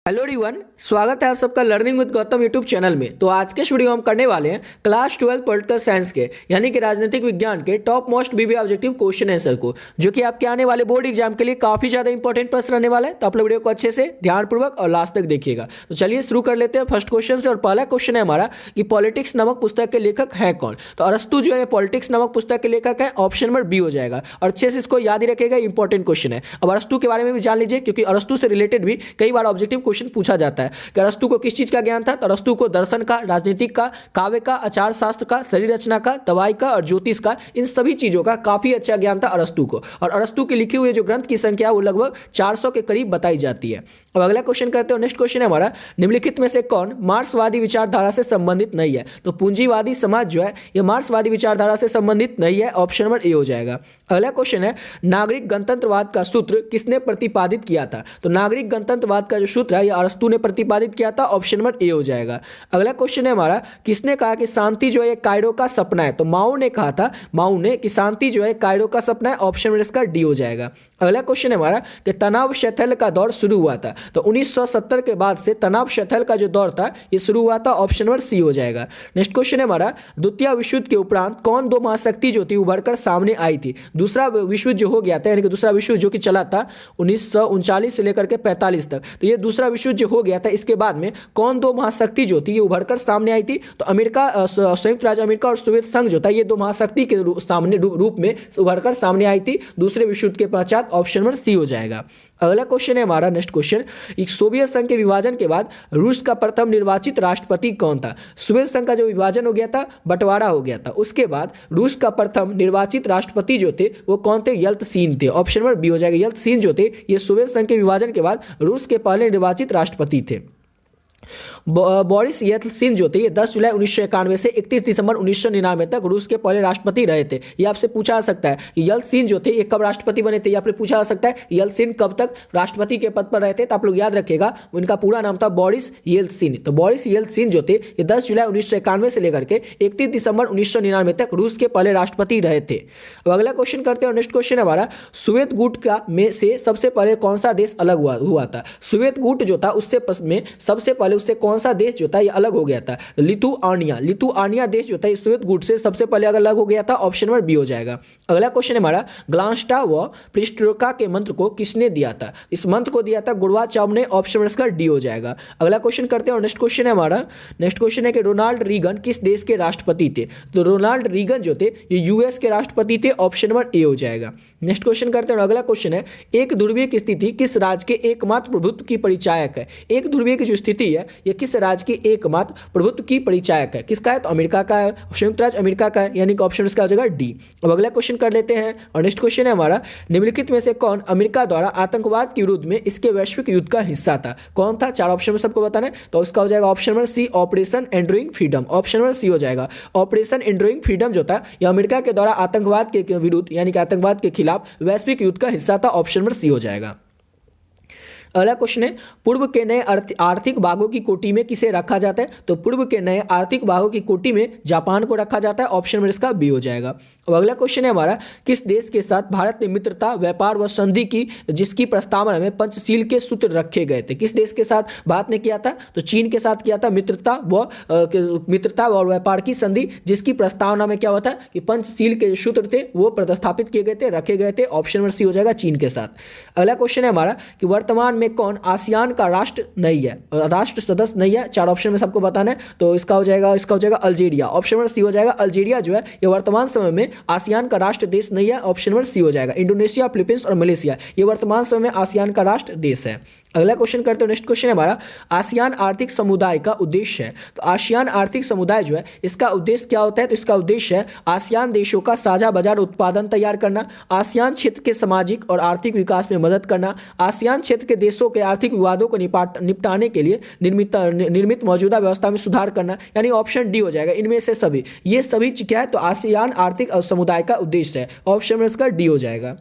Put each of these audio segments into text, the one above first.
Hello everyone, स्वागत है आप सबका learning with Gautam YouTube channel में। तो आज के इस वीडियो में हम करने वाले हैं क्लास 12 पॉलिटिकल साइंस के यानी कि राजनीतिक विज्ञान के टॉप मोस्ट बीबी ऑब्जेक्टिव क्वेश्चन आंसर को, जो कि आपके आने वाले बोर्ड एग्जाम के लिए काफी ज्यादा इंपॉर्टेंट प्रश्न रहने वाला है। तो आप लोग वीडियो को अच्छे से ध्यानपूर्वक और लास्ट तक देखिएगा। तो चलिए शुरू कर लेते हैं फर्स्ट क्वेश्चन से। और पहला क्वेश्चन है हमारा कि पॉलिटिक्स नामक पुस्तक के लेखक हैं कौन। तो अरस्तु जो है पॉलिटिक्स नामक पुस्तक के लेखक है, ऑप्शन नंबर बी हो जाएगा। और अच्छे से इसको याद ही रखेगा, इंपॉर्टेंट क्वेश्चन है। अब अरस्तु के बारे में भी जान लीजिए, क्योंकि अरस्तु से रिलेटेड भी कई बार ऑब्जेक्टिव क्वेश्चन पूछा जाता है कि अरस्तु को किस चीज का ज्ञान था। तो अरस्तु को दर्शन का, राजनीतिक का, काव्य का, आचार शास्त्र का, शरीर रचना का, दवाई का और ज्योतिष का, इन सभी चीजों का काफी अच्छा ज्ञान था अरस्तु को। और अरस्तु के लिखे हुए जो ग्रंथ की संख्या वो लगभग 400 के करीब बताई जाती है। अब अगला क्वेश्चन करते हैं। नेक्स्ट क्वेश्चन है हमारा, निम्नलिखित में से कौन मार्क्सवादी विचारधारा से संबंधित नहीं है। तो पूंजीवादी समाज जो है ये मार्क्सवादी विचारधारा से संबंधित नहीं है, ऑप्शन नंबर ए हो जाएगा। अगला क्वेश्चन है, नागरिक गणतंत्रवाद का सूत्र किसने प्रतिपादित किया था। तो नागरिक गणतंत्रवाद का जो सूत्र है ये अरस्तु ने प्रतिपादित किया था, ऑप्शन नंबर ए हो जाएगा। अगला क्वेश्चन है हमारा, किसने कहा कि शांति जो है कायरो का सपना है। तो माओ ने कहा था, माओ ने, कि शांति जो है कायरो का सपना है, ऑप्शन नंबर इसका डी हो जाएगा। अगला क्वेश्चन है हमारा कि तनाव शैथिल का दौर शुरू हुआ था। तो 1970 के बाद से तनाव शैथिल का जो दौर था ये शुरू हुआ था, ऑप्शन नंबर सी हो जाएगा। नेक्स्ट क्वेश्चन है हमारा, द्वितीय विश्व युद्ध के उपरांत कौन दो महाशक्ति जो थी उभर कर सामने आई थी। दूसरा विश्व युद्ध जो हो गया था, यानी कि दूसरा विश्व युद्ध जो कि चला था 1939 से लेकर के 45 तक, तो ये दूसरा विश्व युद्ध जो हो गया था, इसके बाद में कौन दो महाशक्ति जो थी ये उभर कर सामने आई थी। तो अमेरिका, संयुक्त राज्य अमेरिका और सोवियत संघ जो था, ये दो महाशक्ति के सामने रूप में उभर कर सामने आई थी दूसरे विश्व युद्ध के पश्चात, ऑप्शन नंबर सी हो जाएगा। अगला क्वेश्चन है हमारा, नेक्स्ट क्वेश्चन, सोवियत संघ के विभाजन के बाद रूस का प्रथम निर्वाचित राष्ट्रपति कौन था। सोवियत संघ का जो विभाजन हो गया था, बंटवारा हो गया था, उसके बाद रूस का प्रथम निर्वाचित राष्ट्रपति जो थे वो कौन थे, यल्तसिन थे, ऑप्शन नंबर बी हो जाएगा। यल्तसिन जो थे ये सोवियत संघ के विभाजन के बाद रूस के पहले निर्वाचित राष्ट्रपति थे। बोरिस येल्त्सिन जो थे ये 10 जुलाई 1991 से 31 दिसंबर 1999 तक रूस के पहले राष्ट्रपति रहे थे। ये आपसे पूछा जा सकता है कि येल्त्सिन जो थे ये कब राष्ट्रपति बने थे। ये आपसे पूछा जा सकता है येल्त्सिन कब तक राष्ट्रपति के पद पर रहे थे। तो आप लोग याद रखिएगा, उनका पूरा नाम था बोरिस येल्त्सिन। तो बोरिस येल्त्सिन जो थे ये 10 जुलाई 1991 से लेकर के 31 दिसंबर 1999 तक रूस के पहले राष्ट्रपति रहे थे। अब अगला क्वेश्चन करते हैं। नेक्स्ट क्वेश्चन हमारा, सोवियत गुट का में से सबसे पहले कौन सा देश अलग हुआ था। सोवियत गुट जो था उससे में सबसे पहले उससे कौन सा देश जो था ये अलग हो गया था। लिथुआनिया देश जो था सोवियत गुट से सबसे पहले अलग हो गया था, ऑप्शन नंबर बी हो जाएगा। अगला क्वेश्चन है हमारा, ग्लांस्टा व पेरेस्ट्रोइका के मंत्र को किसने दिया था। इस मंत्र को दिया था गोर्बाचोव ने, ऑप्शन नंबर इसका डी हो जाएगा। अगला क्वेश्चन करते हैं और नेक्स्ट क्वेश्चन है हमारा, नेक्स्ट क्वेश्चन है कि रोनाल्ड रीगन किस देश के राष्ट्रपति थे। तो रोनाल्ड रीगन जो थे ये यूएस के राष्ट्रपति थे, ऑप्शन नंबर ए हो जाएगा। नेक्स्ट क्वेश्चन करते हैं। अगला क्वेश्चन है, एक ध्रुवीय की स्थिति किस राज्य के एकमात्र प्रभुत्व की परिचायक है। एक ध्रुवीय की जो स्थिति है ये किस राज्य की एकमात्र प्रभुत्व की परिचायक है, किसका है, तो अमेरिका का है, संयुक्त राज्य अमेरिका का है, यानी कि ऑप्शन इसका हो जाएगा डी। अब अगला क्वेश्चन कर लेते हैं और नेक्स्ट क्वेश्चन है हमारा, निम्नलिखित में से कौन अमेरिका द्वारा आतंकवाद के विरुद्ध में इसके वैश्विक युद्ध का हिस्सा था। कौन था, चार ऑप्शन में सबको बताना है। तो उसका हो जाएगा option number C, operation enduring freedom, option number C हो जाएगा। ऑपरेशन एंड्यूरिंग फ्रीडम जो था यह अमेरिका के द्वारा आतंकवाद के विरुद्ध यानी कि आतंकवाद के खिलाफ वैश्विक युद्ध का हिस्सा था, ऑप्शन नंबर सी हो जाएगा। अगला क्वेश्चन है, पूर्व के नए आर्थिक भागों की कोटि में किसे रखा जाता है। तो पूर्व के नए आर्थिक भागों की कोटि में जापान को रखा जाता है, ऑप्शन नंबर इसका बी हो जाएगा। अब अगला क्वेश्चन है हमारा, किस देश के साथ भारत ने मित्रता, व्यापार व संधि की जिसकी प्रस्तावना में पंचशील के सूत्र रखे गए थे। किस देश के साथ भारत ने किया था, तो चीन के साथ किया था मित्रता व व्यापार की संधि, जिसकी प्रस्तावना में क्या हुआ था कि पंचशील के सूत्र थे वो प्रतिस्थापित किए गए थे, रखे गए थे, ऑप्शन नंबर सी हो जाएगा, चीन के साथ। अगला क्वेश्चन है हमारा कि वर्तमान में कौन आसियान का राष्ट्र नहीं है, राष्ट्र सदस्य नहीं है। चार ऑप्शन में सबको बताना है। तो इसका हो जाएगा अल्जीरिया, ऑप्शन नंबर सी हो जाएगा। अल्जीरिया जो है ये वर्तमान समय में आसियान का राष्ट्र देश नहीं है, ऑप्शन नंबर सी हो जाएगा। इंडोनेशिया, फिलीपींस और मलेशिया ये वर्तमान समय में आसियान का राष्ट्र देश है। अगला क्वेश्चन करते हैं। नेक्स्ट क्वेश्चन है हमारा, आसियान आर्थिक समुदाय का उद्देश्य है। तो आसियान आर्थिक समुदाय जो है इसका उद्देश्य क्या होता है, तो इसका उद्देश्य है आसियान देशों का साझा बाजार उत्पादन तैयार करना, आसियान क्षेत्र के सामाजिक और आर्थिक विकास में मदद करना, आसियान क्षेत्र के देशों के आर्थिक विवादों को निपटाने के लिए निर्मित मौजूदा व्यवस्था में सुधार करना, यानी ऑप्शन डी हो जाएगा। इनमें से सभी ये सभी क्या है, तो आसियान आर्थिक समुदाय का उद्देश्य है, ऑप्शन में इसका डी हो जाएगा।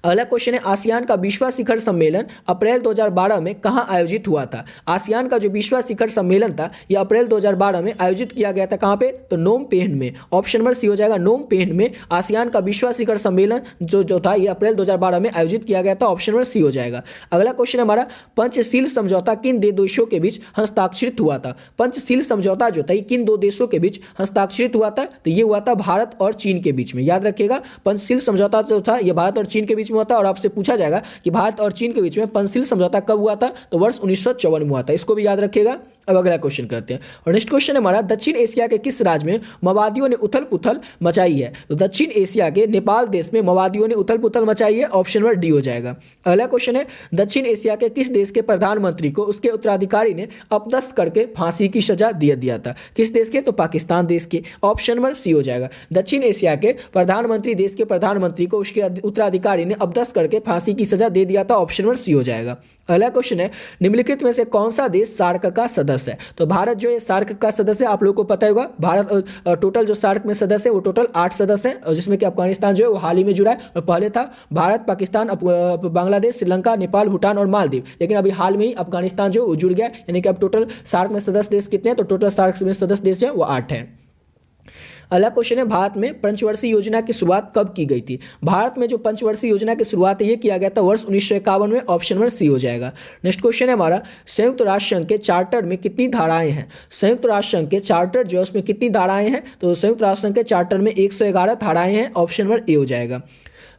अगला क्वेश्चन है आसियान का 20वां शिखर सम्मेलन अप्रैल 2012 में कहाँ आयोजित हुआ था। आसियान का जो 20वां शिखर सम्मेलन था यह अप्रैल 2012 में आयोजित किया गया था। कहाँ पे? तो नोम पेन में। ऑप्शन नंबर सी हो जाएगा, नोम पेन में आसियान का 20वां शिखर सम्मेलन जो था यह अप्रैल 2012 में आयोजित किया गया था। ऑप्शन नंबर सी हो जाएगा। अगला क्वेश्चन हमारा पंचशील समझौता किन दो देशों के बीच हस्ताक्षरित हुआ था। पंचशील समझौता जो था किन दो देशों के बीच हस्ताक्षरित हुआ था, तो ये हुआ था भारत और चीन के बीच में। याद रखिएगा पंचशील समझौता जो था यह भारत और चीन के बीच में हुआ था। और आपसे पूछा जाएगा कि भारत और चीन के बीच में पंचशील समझौता कब हुआ था, तो वर्ष 1954 में हुआ था। इसको भी याद रखिएगा। अब अगला क्वेश्चन करते हैं और नेक्स्ट क्वेश्चन हमारा दक्षिण एशिया के किस राज्य में माओवादियों ने उथल पुथल मचाई है। तो दक्षिण एशिया के नेपाल देश में माओवादियों ने उथल पुथल मचाई है। ऑप्शन नंबर डी हो जाएगा। अगला क्वेश्चन है दक्षिण एशिया के किस देश के प्रधानमंत्री को उसके उत्तराधिकारी ने अपदस्थ करके फांसी की सजा दे दिया था। किस देश के? तो पाकिस्तान देश के। ऑप्शन नंबर सी हो जाएगा। दक्षिण एशिया के प्रधानमंत्री देश के प्रधानमंत्री को उसके उत्तराधिकारी ने अपदस्थ करके फांसी की सजा दे दिया था। ऑप्शन नंबर सी हो जाएगा। अगला क्वेश्चन है निम्नलिखित में से कौन सा देश सार्क का सदस्य है। तो भारत जो है सार्क का सदस्य है। आप लोगों को पता होगा भारत टोटल जो सार्क में सदस्य है वो टोटल 8 सदस्य हैं, और जिसमें कि अफगानिस्तान जो है वो हाल ही में जुड़ा है। और पहले था भारत, पाकिस्तान, बांग्लादेश, श्रीलंका, नेपाल, भूटान और मालदीव। लेकिन अभी हाल में ही अफगानिस्तान जो जुड़ गया, यानी कि अब टोटल सार्क में सदस्य देश कितने हैं, तो टोटल सार्क में सदस्य देश है वो 8 हैं। अगला क्वेश्चन है भारत में पंचवर्षीय योजना की शुरुआत कब की गई थी। भारत में जो पंचवर्षीय योजना की शुरुआत है ये किया गया था वर्ष 1951 में। ऑप्शन नंबर सी हो जाएगा। नेक्स्ट क्वेश्चन है हमारा संयुक्त राष्ट्र संघ के चार्टर में कितनी धाराएं हैं। संयुक्त राष्ट्र संघ के चार्टर जो है उसमें कितनी धाराएं हैं, तो संयुक्त राष्ट्र संघ के चार्टर में 111 धाराएं हैं। ऑप्शन नंबर ए हो जाएगा।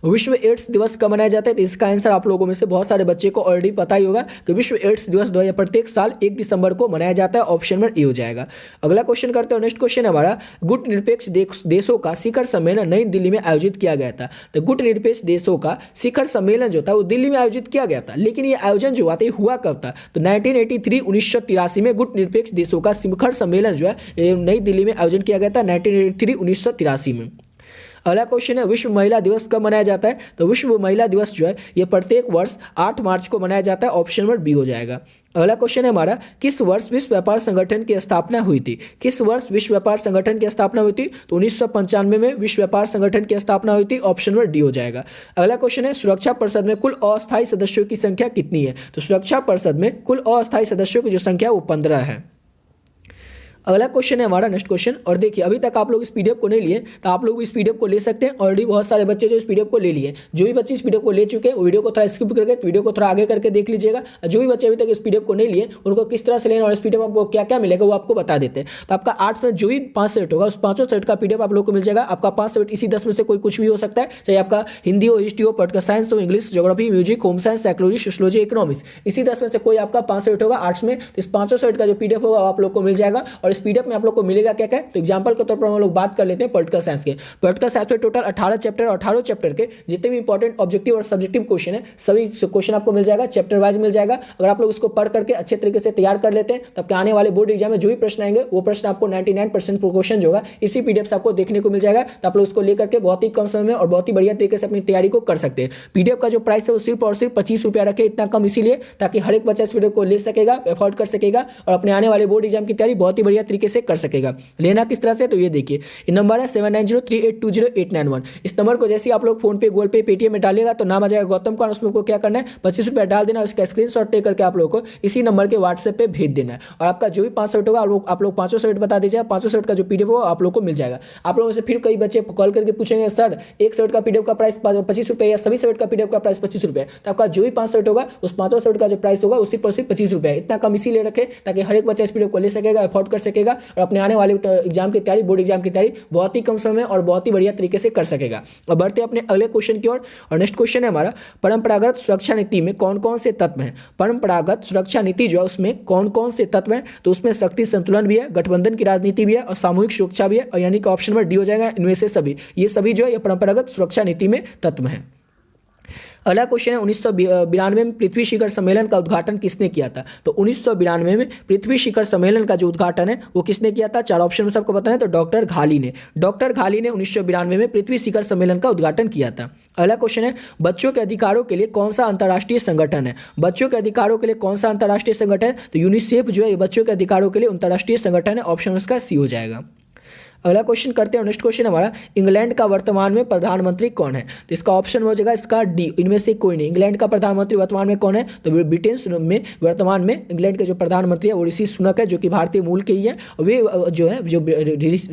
विश्व एड्स दिवस कब मनाया जाता है, तो इसका आंसर आप लोगों में से बहुत सारे बच्चे को ऑलरेडी पता ही होगा कि विश्व एड्स दिवस प्रत्येक साल 1 दिसंबर को मनाया जाता है। ऑप्शन नंबर ए हो जाएगा। अगला क्वेश्चन करते हैं। नेक्स्ट क्वेश्चन हमारा गुट निरपेक्ष देशों का शिखर सम्मेलन नई दिल्ली में आयोजित किया गया था। तो गुट निरपेक्ष देशों का शिखर सम्मेलन जो था वो दिल्ली में आयोजित किया गया था। लेकिन ये आयोजन जो हुआ था ये हुआ कब था, तो 1983 में गुट निरपेक्ष देशों का शिखर सम्मेलन जो है नई दिल्ली में आयोजन किया गया था 1983 में। अगला क्वेश्चन है विश्व महिला दिवस कब मनाया जाता है। तो विश्व महिला दिवस जो है ये प्रत्येक वर्ष 8 मार्च को मनाया जाता है। ऑप्शन नंबर बी हो जाएगा। अगला क्वेश्चन है हमारा किस वर्ष विश्व व्यापार संगठन की स्थापना हुई थी। किस वर्ष विश्व व्यापार संगठन की स्थापना हुई थी, तो 1995 में विश्व व्यापार संगठन की स्थापना हुई थी। ऑप्शन नंबर डी हो जाएगा। अगला क्वेश्चन है सुरक्षा परिषद में कुल अस्थायी सदस्यों की संख्या कितनी है। तो सुरक्षा परिषद में कुल अस्थायी सदस्यों की जो संख्या वो 15 है। अगला क्वेश्चन है हमारा नेक्स्ट क्वेश्चन। और देखिए अभी तक आप लोग इस पीडीएफ को नहीं लिए तो आप लोग इस पीडीएफ को ले सकते हैं। ऑलरेडी बहुत सारे बच्चे जो इस पीडीएफ को ले लिए, जो भी बच्चे इस पीडीएफ को ले चुके हैं वो वीडियो को थोड़ा स्किप करके वीडियो को थोड़ा आगे करके देख लीजिएगा। जो भी बच्चे अभी तक इस पीडीएफ को नहीं लिए उनको किस तरह से लेना और इस पीडीएफ आपको क्या क्या मिलेगा वो आपको बता देते हैं। तो आपका आर्ट्स में जो भी 5 सेट होगा उस 5 सेट का पीडीएफ आप लोग को मिल जाएगा। आपका 5 सेट इसी 10 में से कोई कुछ भी हो सकता है, चाहे आपका हिंदी हो, हिस्ट्री हो, पॉलिटिकल साइंस हो, English, geography, music, home science, psychology, sociology, economics, इसी 10 में से कोई आपका 5 सेट होगा आर्ट्स में। तो इस 5 सेट का जो पीडीएफ होगा आप लोग को मिल जाएगा। और इस पीडीएफ में आप लोग को मिलेगा क्या क्या, तो एग्जांपल के तौर पर हम लोग बात कर लेते हैं पॉलिटिकल साइंस के। पॉलिटिकल साइंस में टोटल 18 चैप्टर और 18 चैप्टर के जितने भी इंपॉर्टेंट ऑब्जेक्टिव और सब्जेक्टिव क्वेश्चन है सभी क्वेश्चन आपको मिल जाएगा, चैप्टर वाइज मिल जाएगा। अगर आप लोग इसको पढ़ करके अच्छे तरीके से तैयार कर लेते हैं तो आपके आने वाले बोर्ड एग्जाम में जो भी प्रश्न आएंगे वो प्रश्न आपको 99% क्वेश्चन जो होगा इसी पीडीएफ से आपको देखने को मिल जाएगा। तो आप लोग उसको लेकर के बहुत ही कम समय में और बहुत ही बढ़िया तरीके से अपनी तैयारी को कर सकते हैं। पीडीएफ का जो प्राइस है वो सिर्फ और सिर्फ 25 रुपया रखे, इतना कम इसीलिए ताकि हर एक बच्चा इस वीडियो को ले सकेगा, एफोर्ड कर सकेगा और अपने आने वाले बोर्ड एग्जाम की तैयारी बहुत ही बढ़िया तरीके से कर सकेगा। लेना किस तरह से, तो ये देखिए ये नंबर है 7903820891। इस नंबर को जैसे आप लोग फोन पे, गूगल पे, पेटीएम में डालिएगा तो नाम आ जाएगा गौतम का। उसमें आपको क्या करना है 25 रुपया डाल देना, उसका स्क्रीनशॉट लेकर के आप लोग को इसी नंबर के व्हाट्सएप पे भेज देना है। और आपका जो भी 5 सेट होगा आप लोग 5 सेट बता दीजिएगा। 5 सेट का जो पीडीएफ होगा आप लोग को मिल जाएगा। आप लोगों से फिर कई बच्चे कॉल करके पूछेंगे सर एक सेट का पीडीएफ का प्राइस 25 रुपये या सभी सेट का पीडीएफ का प्राइस 25 रुपये। तो आपका जो भी 5 सेट होगा उस 5 सेट का जो प्राइस होगा उसी पर सिर्फ 25 रुपये। इतना कम इसीलिए रखे ताकि हर एक बच्चा इस पीडीएफ को ले सकेगा, अफोर्ड कर सकेगा और अपने आने वाले एग्जाम की तैयारी, बोर्ड एग्जाम की तैयारी बहुत ही कम समय में और बहुत ही बढ़िया तरीके से कर सकेगा। अब बढ़ते हैं अपने अगले क्वेश्चन की ओर। और नेक्स्ट क्वेश्चन है हमारा परंपरागत सुरक्षा नीति में कौन कौन से तत्व हैं। परंपरागत सुरक्षा नीति जो है उसमें कौन कौन से तत्व हैं, तो उसमें शक्ति संतुलन भी है, गठबंधन की राजनीति भी है और सामूहिक सुरक्षा भी है। और यानी कि ऑप्शन नंबर डी हो जाएगा इनमें से सभी। ये सभी जो है ये परंपरागत सुरक्षा नीति में तत्व हैं। अगला क्वेश्चन है 1992 में पृथ्वी शिखर सम्मेलन का उद्घाटन किसने किया था। तो 1992 में पृथ्वी शिखर सम्मेलन का जो उद्घाटन है वो किसने किया था। 4 ऑप्शन में सबको बताना है, तो डॉक्टर घाली ने। डॉक्टर घाली ने 1992 में पृथ्वी शिखर सम्मेलन का उद्घाटन किया था। अगला क्वेश्चन है बच्चों के अधिकारों के लिए कौन सा अंतर्राष्ट्रीय संगठन है। बच्चों के अधिकारों के लिए कौन सा अंतर्राष्ट्रीय संगठन है, तो यूनिसेफ जो है बच्चों के अधिकारों के लिए अंतर्राष्ट्रीय संगठन है। ऑप्शन उसका सी हो जाएगा। अगला क्वेश्चन करते हैं। नेक्स्ट क्वेश्चन हमारा, इंग्लैंड का वर्तमान में प्रधानमंत्री कौन है? तो इसका ऑप्शन हो जाएगा इसका डी, इनमें से कोई नहीं। इंग्लैंड का प्रधानमंत्री वर्तमान में कौन है? तो ब्रिटेन में वर्तमान में इंग्लैंड के जो प्रधानमंत्री है वो ऋषि सुनक है, जो कि भारतीय मूल के ही है। वे जो है जो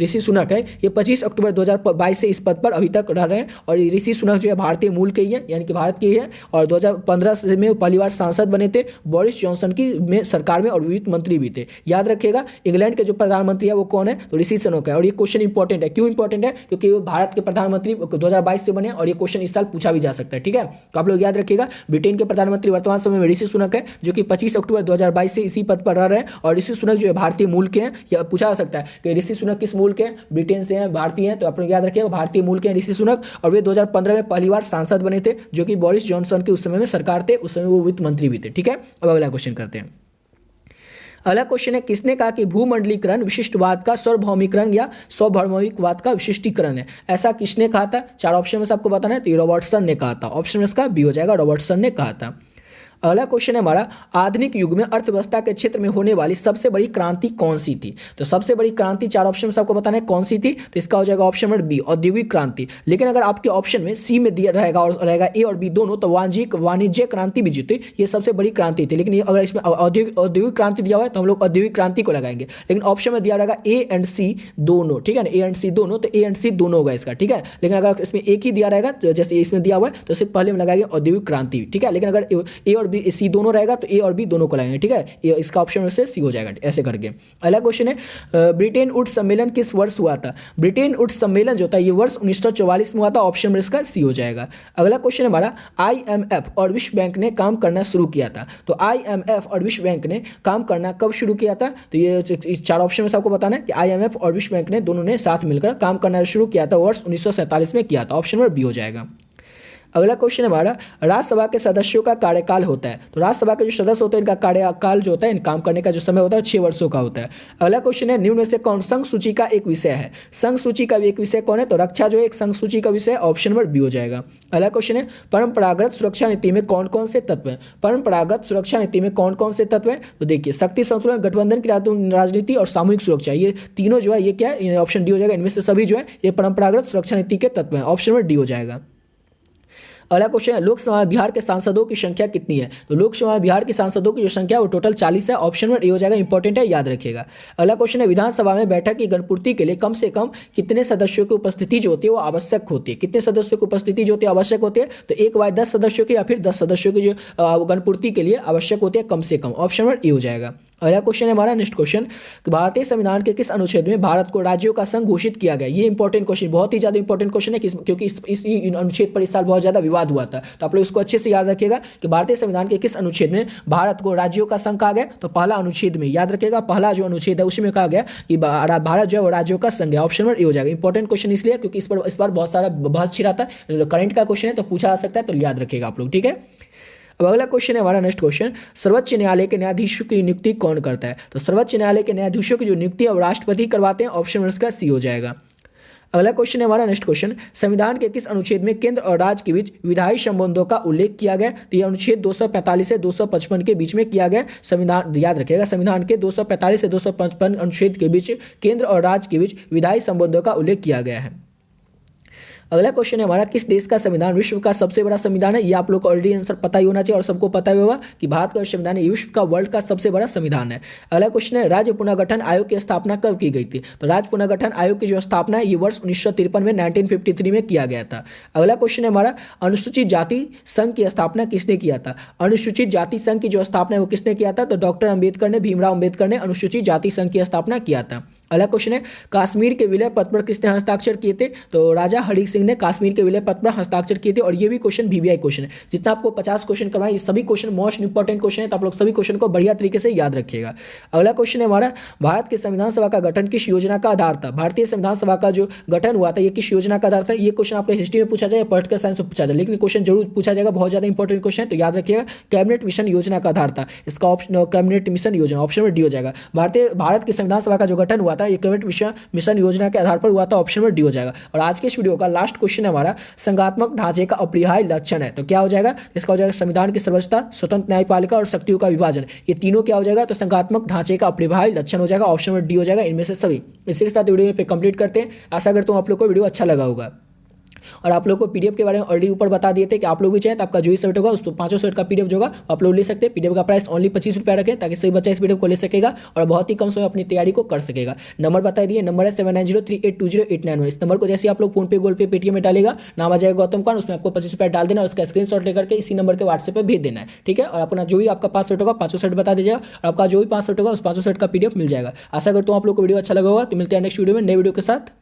ऋषि सुनक है ये 25 अक्टूबर 2022 से इस पद पर अभी तक रह रहे हैं। और ऋषि सुनक जो है भारतीय मूल के ही है, यानी कि भारत के ही है। और 2015 में पहली बार सांसद बने थे बोरिस जॉनसन की में सरकार में, और वित्त मंत्री भी थे। याद रखिएगा इंग्लैंड के जो प्रधानमंत्री है वो कौन है? तो ऋषि सुनक है। और ये क्वेश्चन इंपॉर्टेंट है। क्यों इंपॉर्टेंट है? क्योंकि वो भारत के प्रधानमंत्री 2022 से बने, और ये क्वेश्चन इस साल पूछा भी जा सकता है। ठीक है, तो आप लोग याद रखिएगा ब्रिटेन के प्रधानमंत्री वर्तमान समय में ऋषि सुनक है, जो कि 25 अक्टूबर 2022 से इसी पद पर रह रहे हैं। और ऋषि सुनक जो है भारतीय मूल के हैं। यह पूछा जा सकता है कि ऋषि सुनक किस मूल के हैं? ब्रिटेन से हैं, भारतीय हैं। तो आप लोग याद रखिएगा भारतीय मूल के हैं ऋषि सुनक। और वे 2015 में पहली बार सांसद बने थे, जो कि बोरिस जॉनसन के उस समय में सरकार थे, उस समय वो वित्त मंत्री भी थे। ठीक है, अब अगला क्वेश्चन करते हैं। अगला क्वेश्चन है, किसने कहा कि भूमंडलीकरण विशिष्टवाद का सार्वभौमिकरण या सार्वभौमिकवाद का विशिष्टीकरण है? ऐसा किसने कहा था? 4 ऑप्शन में से आपको बताना है। तो रॉबर्टसन ने कहा था। ऑप्शन में इसका बी हो जाएगा, रॉबर्टसन ने कहा था। अगला क्वेश्चन है हमारा, आधुनिक युग में अर्थव्यवस्था के क्षेत्र में होने वाली सबसे बड़ी क्रांति कौन सी थी? तो सबसे बड़ी क्रांति 4 ऑप्शन में से आपको बताना है कौन सी थी। तो इसका हो जाएगा ऑप्शन नंबर बी, औद्योगिक क्रांति। लेकिन अगर आपके ऑप्शन में सी में दिया रहेगा और रहेगा ए और बी दोनों, तो वाणिज्य क्रांति भी जीती, ये सबसे बड़ी क्रांति थी। लेकिन अगर इसमें औद्योगिक क्रांति दिया हुआ है तो हम लोग औद्योगिक क्रांति को लगाएंगे। लेकिन ऑप्शन में दिया रहेगा ए एंड सी दोनों। ठीक है ना, ए एंड सी दोनों, तो ए एंड सी दोनों होगा इसका। ठीक है, लेकिन अगर इसमें एक ही दिया रहेगा, तो जैसे इसमें दिया हुआ है, तो सिर्फ पहले हम लगाएंगे औद्योगिक क्रांति। ठीक है, लेकिन अगर ए और बी सी दोनों रहेगा तो ए और बी दोनों को लगाएंगे। ठीक है, इसका ऑप्शन में से सी हो जाएगा, ऐसे करके। अगला क्वेश्चन है, ब्रिटेन वुड्स सम्मेलन किस वर्ष हुआ था? ब्रिटेन वुड्स सम्मेलन जो था ये वर्ष 1944 में हुआ था। ऑप्शन में इसका सी हो जाएगा। अगला क्वेश्चन है हमारा, IMF और विश्व बैंक ने काम करना शुरू किया था। तो IMF और विश्व बैंक ने काम करना कब शुरू किया था? तो ये इस 4 ऑप्शन में से आपको बताना है कि IMF और विश्व बैंक ने दोनों ने साथ मिलकर काम करना शुरू किया था, वर्ष 1947 में किया था। ऑप्शन नंबर बी हो जाएगा। अगला क्वेश्चन है हमारा, राज्यसभा के सदस्यों का कार्यकाल होता है। तो राज्यसभा के जो सदस्य होते हैं इनका कार्यकाल जो होता है, इन काम करने का जो समय होता है 6 वर्षों का होता है। अगला क्वेश्चन है, निम्न में से कौन संघ सूची का एक विषय है? संघ सूची का भी एक विषय कौन है? तो रक्षा जो है एक संघ सूची का विषय, ऑप्शन नंबर बी हो जाएगा। अगला क्वेश्चन है, परंपरागत सुरक्षा नीति में कौन कौन से तत्व हैं? परंपरागत सुरक्षा नीति में कौन कौन से तत्व हैं? तो देखिए, शक्ति संतुलन, गठबंधन की राजनीति और सामूहिक सुरक्षा, ये तीनों जो है ये क्या है? ऑप्शन डी हो जाएगा। इनमें से सभी जो है ये परंपरागत सुरक्षा नीति के तत्व हैं। ऑप्शन नंबर डी हो जाएगा। अगला क्वेश्चन है, लोकसभा में बिहार के सांसदों की संख्या कितनी है? तो लोकसभा में बिहार के सांसदों की जो संख्या है वो टोटल 40 है। ऑप्शन नंबर ए हो जाएगा, इंपॉर्टेंट है, याद रखिएगा। अगला क्वेश्चन है, विधानसभा में बैठक की गणपूर्ति के लिए कम से कम कितने सदस्यों की उपस्थिति जो होती है वो आवश्यक होती है? कितने सदस्यों की उपस्थिति जो होती है आवश्यक होती है? तो 1/10 सदस्यों की या फिर 10 सदस्यों की जो गणपूर्ति के लिए आवश्यक होती है कम से कम। ऑप्शन नंबर ए हो जाएगा। अगला क्वेश्चन है हमारा, नेक्स्ट क्वेश्चन, भारतीय संविधान के किस अनुच्छेद में भारत को राज्यों का संघ घोषित किया गया? ये इंपॉर्टेंट क्वेश्चन, बहुत ही ज्यादा इंपॉर्टेंट क्वेश्चन है, क्योंकि इस अनुच्छेद पर इस साल बहुत ज्यादा विवाद हुआ था। तो आप लोग इसको अच्छे से याद रखिएगा कि भारतीय संविधान के किस अनुच्छेद में भारत को राज्यों का संघ कहा गया? तो पहला अनुच्छेद में, याद रखिएगा, पहला जो अनुच्छेद है उसमें कहा गया कि भारत जो है वो राज्यों का संघ है। ऑप्शन नंबर ए हो जाएगा। इंपॉर्टेंट क्वेश्चन इसलिए क्योंकि इस पर बहुत सारा बहस छिड़ा था, करंट का क्वेश्चन है तो पूछा जा सकता है, तो याद रखिएगा आप लोग। ठीक है, अब अगला क्वेश्चन है हमारा, नेक्स्ट क्वेश्चन, सर्वोच्च न्यायालय के न्यायाधीशों की नियुक्ति कौन करता है? तो सर्वोच्च न्यायालय के न्यायाधीशों की जो नियुक्ति है वो राष्ट्रपति करवाते हैं। ऑप्शन नंबर इसका सी हो जाएगा। अगला क्वेश्चन है हमारा, नेक्स्ट क्वेश्चन, संविधान के किस अनुच्छेद में केंद्र और राज्य के बीच विधायी संबंधों का उल्लेख किया गया? तो यह अनुच्छेद 245 से 255 के बीच में किया गया। संविधान, याद रखिएगा, संविधान के 245 से 255 अनुच्छेद के बीच केंद्र और राज्य के बीच विधायी संबंधों का उल्लेख किया गया है। अगला क्वेश्चन है हमारा, किस देश का संविधान विश्व का सबसे बड़ा संविधान है? ये आप लोग को ऑलरेडी आंसर पता ही होना चाहिए और सबको पता ही होगा कि भारत का संविधान है विश्व का, वर्ल्ड का सबसे बड़ा संविधान है। अगला क्वेश्चन है, राज्य पुनर्गठन आयोग की स्थापना कब की गई थी? तो राज्य पुनर्गठन आयोग की जो स्थापना है ये वर्ष 1953 में 1953 में किया गया था। अगला क्वेश्चन है हमारा, अनुसूचित जाति संघ की स्थापना किसने किया था? अनुसूचित जाति संघ की जो स्थापना है वो किसने किया था? तो डॉक्टर अम्बेडकर ने, भीमराव अम्बेडकर ने अनुसूचित जाति संघ की स्थापना किया था। अगला क्वेश्चन है, कश्मीर के विलय पत्र पर किसने हस्ताक्षर किए थे? तो राजा हरि सिंह ने कश्मीर के विलय पत्र पर हस्ताक्षर किए थे। और ये भी क्वेश्चन VVI क्वेश्चन है। जितना आपको 50 क्वेश्चन करवाए, ये सभी क्वेश्चन मोस्ट इंपॉर्टेंट क्वेश्चन है, तो आप लोग सभी क्वेश्चन को बढ़िया तरीके से याद रखिएगा। अगला क्वेश्चन है हमारा, भारत के संविधान सभा का गठन किस योजना का आधार था? भारतीय संविधान सभा का जो गठन हुआ था ये किस योजना का आधार था? ये क्वेश्चन आपको हिस्ट्री में पूछा जाए, पॉलिटिकल साइंस में पूछा जाए, लेकिन क्वेश्चन जरूर पूछा जाएगा, बहुत ज्यादा इंपॉर्टेंट क्वेश्चन है, तो याद रखिएगा, कैबिनेट मिशन योजना का आधार था। इसका ऑप्शन कैबिनेट मिशन योजना, ऑप्शन में डी हो जाएगा। भारत के संविधान सभा का जो गठन हुआ था था, ये कैबिनेट मिशन योजना के आधार पर हुआ था, ऑप्शन नंबर डी हो जाएगा। और आज के इस वीडियो का लास्ट क्वेश्चन है हमारा, संघात्मक ढांचे का अपरिहार्य लक्षण है, तो क्या हो जाएगा, इसका हो जाएगा संविधान की सर्वोच्चता, स्वतंत्र न्यायपालिका और शक्तियों का विभाजन, ये तीनों क्या हो जाएगा, तो संघात्मक ढांचे का अपरिहार्य लक्षण हो जाएगा, ऑप्शन नंबर डी हो जाएगा इनमें से सभी। इसी के साथ वीडियो पे कंप्लीट करते हैं। आशा करता हूँ आप लोग को वीडियो अच्छा लगा होगा। और आप लोग को पीडीएफ के बारे में ऑलरेडी ऊपर बता दिए थे कि आप लोग भी चाहें तो आपका जो ही सेट होगा उस 500 सेट का पीडीएफ जो होगा आप लोग ले सकते हैं। पीडीएफ का प्राइस ओनली 25 रुपया रखें ताकि सभी बच्चा इस पीडीएफ को ले सकेगा और बहुत ही कम समय अपनी तैयारी को कर सकेगा। नंबर बता दिए, नंबर है 7903820891। इस नंबर को जैसे आप लोग फोन पे, गूगल पे, पेटीएम में डालेगा, नाम आ जाएगा गौतम खान, उसमें आपको 25 रुपया डाल देना और उसका स्क्रीनशॉट लेकर के इसी नंबर के व्हाट्सएप पे भेज देना है, ठीक है। और अपना जो भी आपका 5 सेट होगा 500 सेट बता दीजिएगा और आपका जो भी 5 सेट होगा उस 500 सेट का पीडीएफ मिल जाएगा। आशा करता हूँ आप लोग को वीडियो अच्छा लगा होगा। तो मिलते हैं नेक्स्ट वीडियो में नए वीडियो के साथ।